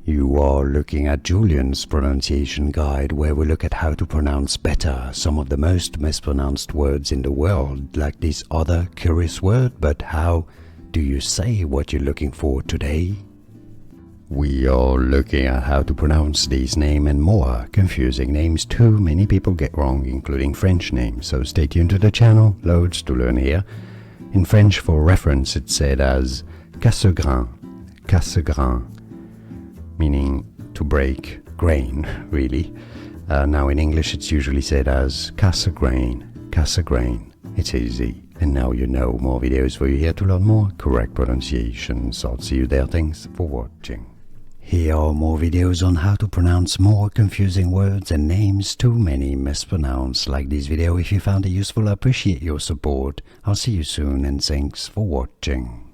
You are looking at Julian's pronunciation guide, where we look at how to pronounce better some of the most mispronounced words in the world, like this other curious word, but how do you say what you're looking for today? We are looking at how to pronounce these names and more confusing names too many people get wrong, including French names, so stay tuned to the channel, loads to learn here. In French, for reference, it's said as cassegrain, cassegrain, meaning to break grain, really. Now in English it's usually said as cassegrain, cassegrain. It's easy. And now you know. More videos for you here to learn more correct pronunciations. I'll see you there. Thanks for watching. Here are more videos on how to pronounce more confusing words and names too many mispronounced. Like this video if you found it useful. I appreciate your support. I'll see you soon and thanks for watching.